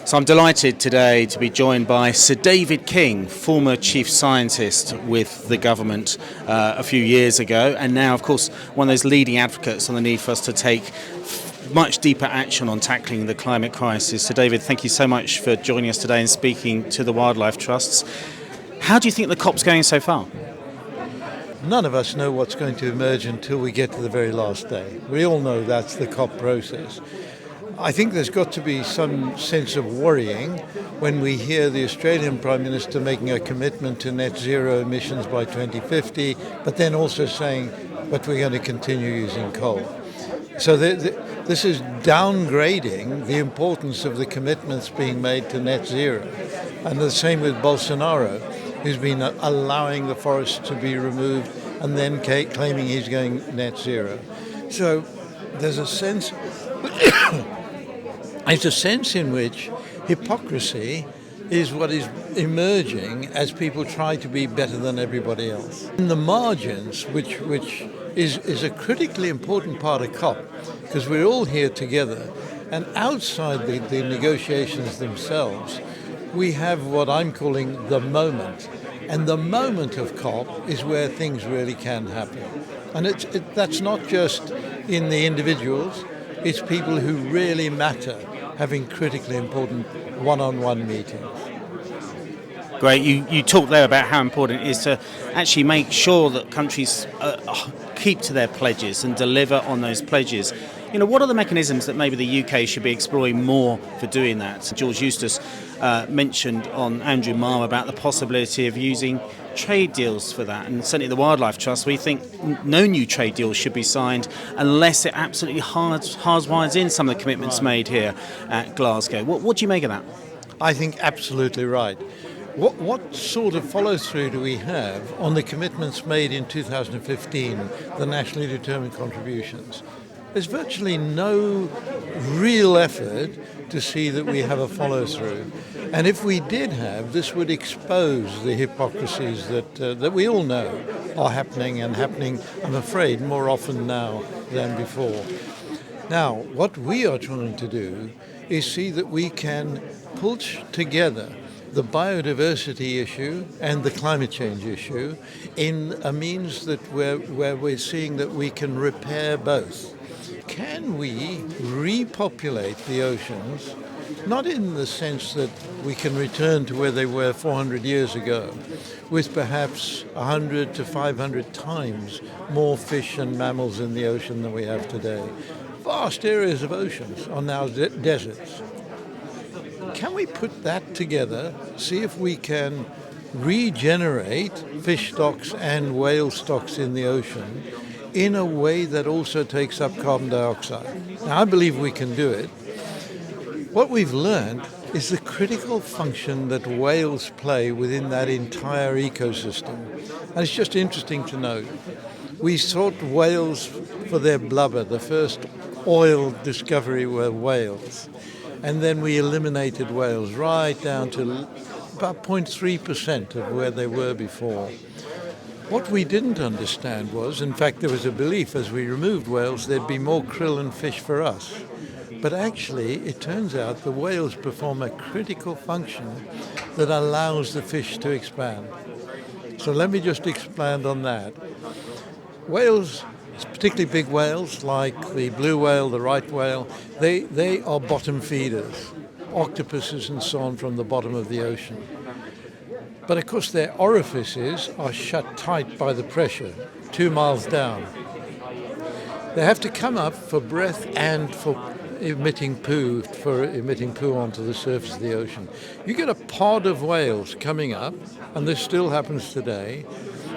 So I'm delighted today to be joined by Sir David King, former chief scientist with the government a few years ago, and now, of course, one of those leading advocates on the need for us to take much deeper action on tackling the climate crisis. So David, thank you so much for joining us today and speaking to the wildlife trusts. How do you think the COP's going so far? None of us know what's going to emerge until we get to the very last day. We all know that's the COP process. I think there's got to be some sense of worrying when we hear the Australian Prime Minister making a commitment to net zero emissions by 2050, but then also saying, but we're going to continue using coal. So this is downgrading the importance of the commitments being made to net zero. And the same with Bolsonaro, who's been allowing the forests to be removed and then claiming he's going net zero. So there's a sense... It's a sense in which hypocrisy is what is emerging as people try to be better than everybody else. In the margins, which is a critically important part of COP, because we're all here together, and outside the negotiations themselves, we have what I'm calling the moment. And the moment of COP is where things really can happen. And that's not just in the individuals, it's people who really matter having critically important one-on-one meetings. Great. You talked there about how important it is to actually make sure that countries keep to their pledges and deliver on those pledges. You know, what are the mechanisms that maybe the UK should be exploring more for doing that? George Eustace mentioned on Andrew Marr about the possibility of using trade deals for that, and certainly the Wildlife Trust, we think no new trade deals should be signed unless it absolutely hardwires in some of the commitments made here at Glasgow. What do you make of that? I think absolutely right. What sort of follow-through do we have on the commitments made in 2015, the nationally determined contributions? There's virtually no real effort to see that we have a follow-through. And if we did have, this would expose the hypocrisies that we all know are happening, I'm afraid, more often now than before. Now, what we are trying to do is see that we can pull together the biodiversity issue and the climate change issue in a means that where we're seeing that we can repair both. Can we repopulate the oceans, not in the sense that we can return to where they were 400 years ago, with perhaps 100 to 500 times more fish and mammals in the ocean than we have today? Vast areas of oceans are now deserts. Can we put that together, see if we can regenerate fish stocks and whale stocks in the ocean in a way that also takes up carbon dioxide? Now, I believe we can do it. What we've learned is the critical function that whales play within that entire ecosystem. And it's just interesting to note. We sought whales for their blubber. The first oil discovery were whales. And then we eliminated whales right down to about 0.3% of where they were before. What we didn't understand was, in fact, there was a belief as we removed whales, there'd be more krill and fish for us. But actually, it turns out the whales perform a critical function that allows the fish to expand. So let me just expand on that. Whales, particularly big whales like the blue whale, the right whale, they are bottom feeders, octopuses and so on from the bottom of the ocean. But of course their orifices are shut tight by the pressure, 2 miles down. They have to come up for breath and for emitting poo onto the surface of the ocean. You get a pod of whales coming up, and this still happens today,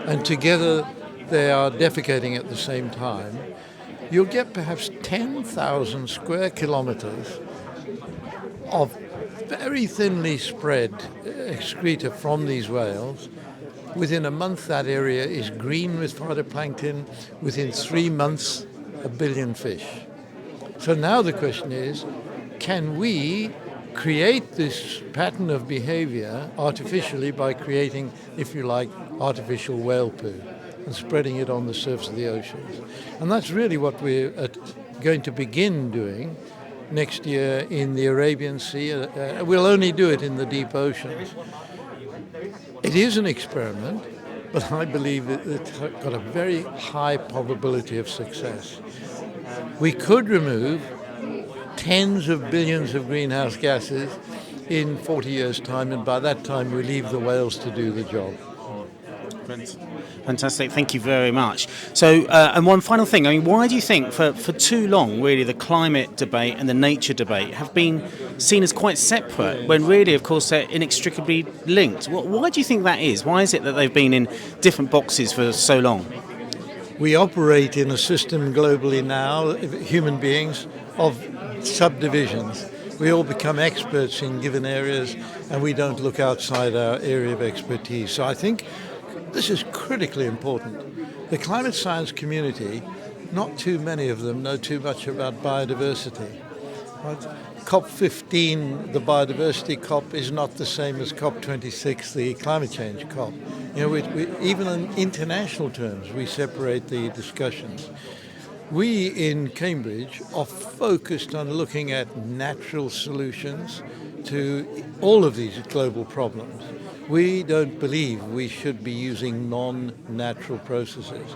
and together they are defecating at the same time. You'll get perhaps 10,000 square kilometers of very thinly spread excreta from these whales. Within a month, that area is green with phytoplankton. Within 3 months, 1 billion fish. So now the question is, can we create this pattern of behavior artificially by creating, if you like, artificial whale poo and spreading it on the surface of the oceans? And that's really what we're going to begin doing next year in the Arabian Sea. We'll only do it in the deep oceans. It is an experiment, but I believe it's got a very high probability of success. We could remove tens of billions of greenhouse gases in 40 years' time, and by that time we leave the whales to do the job. Fantastic, thank you very much. So, and one final thing, I mean, why do you think for too long, really, the climate debate and the nature debate have been seen as quite separate, when really, of course, they're inextricably linked? Why do you think that is? Why is it that they've been in different boxes for so long? We operate in a system globally now, human beings, of subdivisions. We all become experts in given areas, and we don't look outside our area of expertise. So I think this is critically important. The climate science community, not too many of them know too much about biodiversity. Right? COP15, the biodiversity COP, is not the same as COP26, the climate change COP. You know, even in international terms, we separate the discussions. We in Cambridge are focused on looking at natural solutions to all of these global problems. We don't believe we should be using non-natural processes.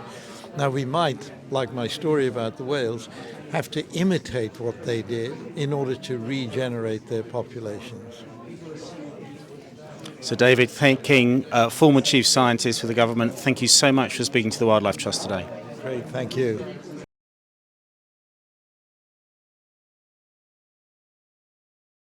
Now, we might, like my story about the whales, have to imitate what they did in order to regenerate their populations. So David King, former Chief Scientist for the government, thank you so much for speaking to the Wildlife Trust today. Great, thank you.